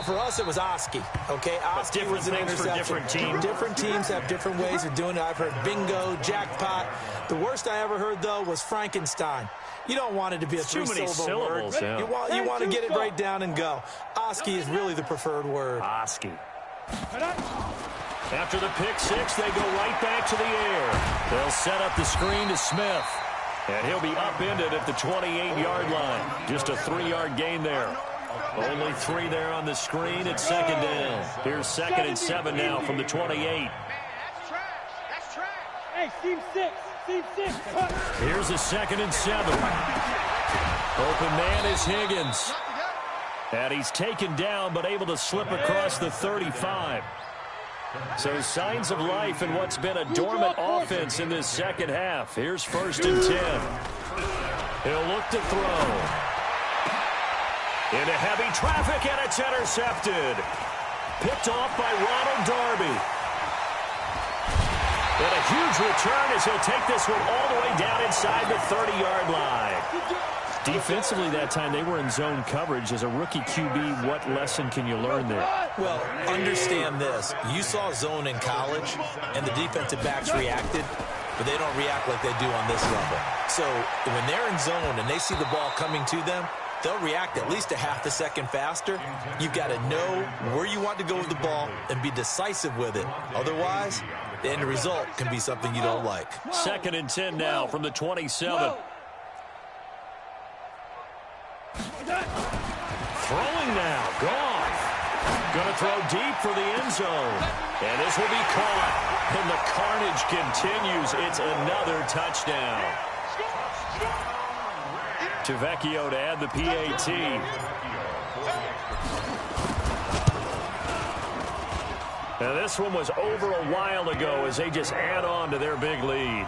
[SPEAKER 4] For us, it was Oski. Okay, Oski was an interception.
[SPEAKER 3] For different teams.
[SPEAKER 4] Different teams have different ways of doing it. I've heard bingo, jackpot. The worst I ever heard, though, was Frankenstein. You don't want it to be a three-syllable word.
[SPEAKER 3] Yeah.
[SPEAKER 4] You want to get it right down and go. Oski is really the preferred word.
[SPEAKER 3] Oski. After the pick six, they go right back to the air. They'll set up the screen to Smith. And he'll be upended at the 28-yard line. Just a 3-yard gain there. Only 3 there on the screen. It's second down. Here's 2nd and 7 now from the 28.
[SPEAKER 6] That's trash. That's trash. Hey, team 6. Team 6.
[SPEAKER 3] Here's a 2nd and 7. Open man is Higgins. And he's taken down but able to slip across the 35. So signs of life in what's been a dormant offense in this second half. Here's 1st and 10. He'll look to throw. Into heavy traffic, and it's intercepted. Picked off by Ronald Darby. And a huge return as he'll take this one all the way down inside the 30-yard line. Defensively that time, they were in zone coverage. As a rookie QB, what lesson can you learn there?
[SPEAKER 4] Well, understand this. You saw zone in college, and the defensive backs reacted, but they don't react like they do on this level. So when they're in zone and they see the ball coming to them, they'll react at least a half a second faster. You've got to know where you want to go with the ball and be decisive with it. Otherwise, the end result can be something you don't like.
[SPEAKER 3] 2nd and 10 now from the 27. Throwing now, Goff. Going to throw deep for the end zone. And this will be caught. And the carnage continues. It's another touchdown. Tavecchio to add the PAT. Now this one was over a while ago as they just add on to their big lead.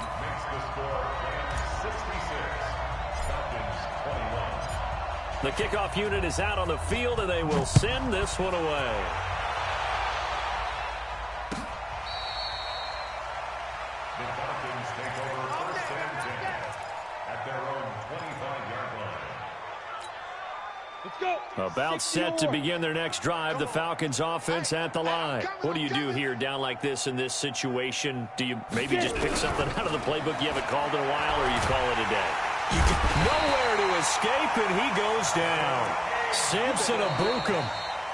[SPEAKER 3] The kickoff unit is out on the field, and they will send this one away.
[SPEAKER 5] The Falcons take over 1st and 10 at their own 25-yard line.
[SPEAKER 6] Let's go.
[SPEAKER 3] About set to begin their next drive, the Falcons offense at the line. What do you do here down like this in this situation? Do you maybe just pick something out of the playbook you haven't called in a while, or you call it a day? Nowhere to escape, and he goes down. Samson Abukum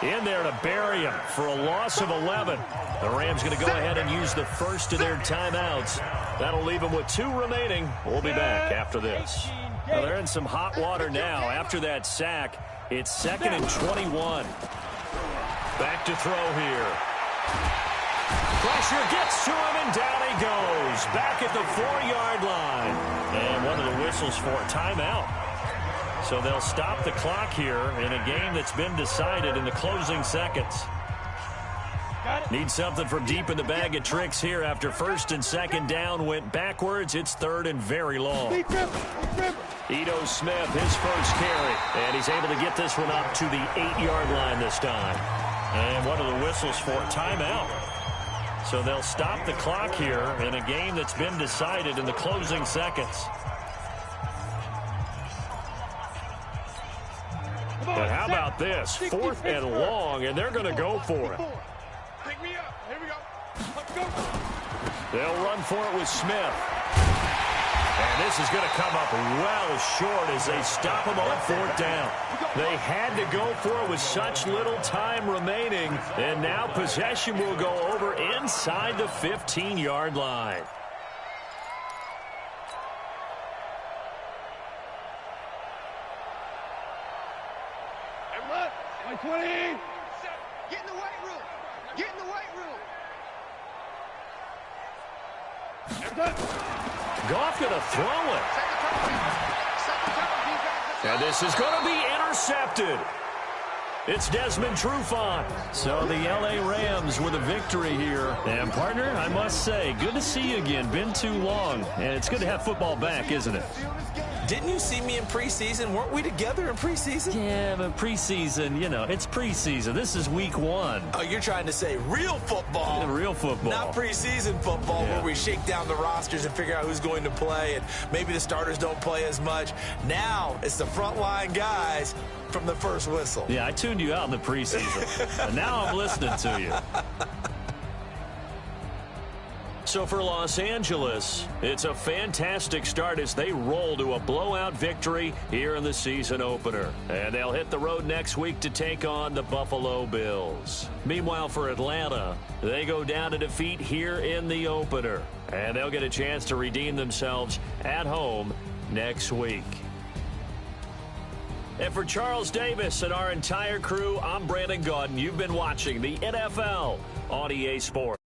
[SPEAKER 3] in there to bury him for a loss of 11. The Rams going to go ahead and use the first of their timeouts. That'll leave them with 2 remaining. We'll be back after this. Well, they're in some hot water now after that sack. It's 2nd and 21. Back to throw here. Pressure gets to him, and down he goes. Back at the 4-yard line. And one of the whistles for a timeout. So they'll stop the clock here in a game that's been decided in the closing seconds. Need something from deep in the bag of tricks here after 1st and 2nd down went backwards. It's 3rd and very long. Ito Smith, his first carry. And he's able to get this one up to the 8-yard line this time. And one of the whistles for a timeout. So they'll stop the clock here in a game that's been decided in the closing seconds. But how about this? 4th and long, and they're going to go for it.
[SPEAKER 6] Pick me up. Here we go. Let's go.
[SPEAKER 3] They'll run for it with Smith. And this is going to come up well short as they stop him on 4th down. They had to go for it with such little time remaining. And now possession will go over inside the 15-yard line.
[SPEAKER 6] Everyone, 20.
[SPEAKER 7] Get in the weight room. Get in the weight room.
[SPEAKER 3] Goff going to throw it. And this is going to be intercepted. It's Desmond Trufant. So the L.A. Rams with a victory here. And, partner, I must say, good to see you again. Been too long. And it's good to have football back, isn't it?
[SPEAKER 4] Didn't you see me in preseason? Weren't we together in preseason?
[SPEAKER 3] Yeah, but preseason, you know, it's preseason. This is week 1.
[SPEAKER 4] Oh, you're trying to say real football.
[SPEAKER 3] Yeah, real football.
[SPEAKER 4] Not preseason football where we shake down the rosters and figure out who's going to play, and maybe the starters don't play as much. Now it's the frontline guys from the first whistle.
[SPEAKER 3] Yeah, I tuned you out in the preseason. And now I'm listening to you. So for Los Angeles, it's a fantastic start as they roll to a blowout victory here in the season opener. And they'll hit the road next week to take on the Buffalo Bills. Meanwhile, for Atlanta, they go down to defeat here in the opener. And they'll get a chance to redeem themselves at home next week. And for Charles Davis and our entire crew, I'm Brandon Gaudin. You've been watching the NFL on EA Sports.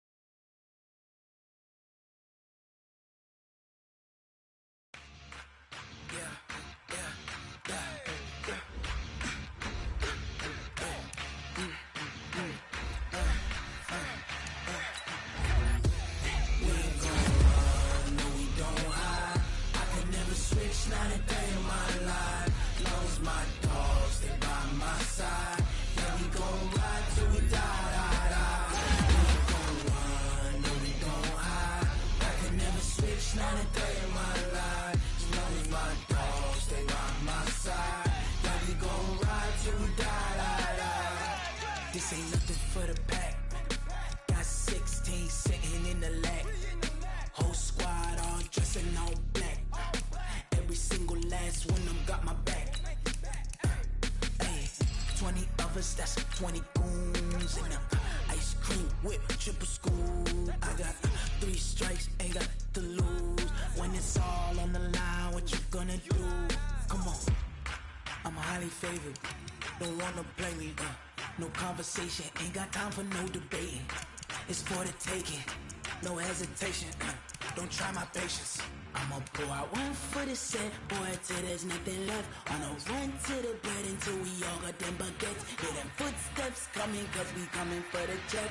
[SPEAKER 8] 20 goons and ice cream whip, triple scoop. I got 3 strikes, ain't got to lose. When it's all on the line, what you gonna do? Come on, I'm highly favored. Don't wanna play me, no conversation, ain't got time for no debating. It's for the taking, no hesitation, don't try my patience. I'ma pour out 1 for the set, boy, till there's nothing left. On a run to the bed until we all got them baguettes. Hear them footsteps coming, cause we coming for the check.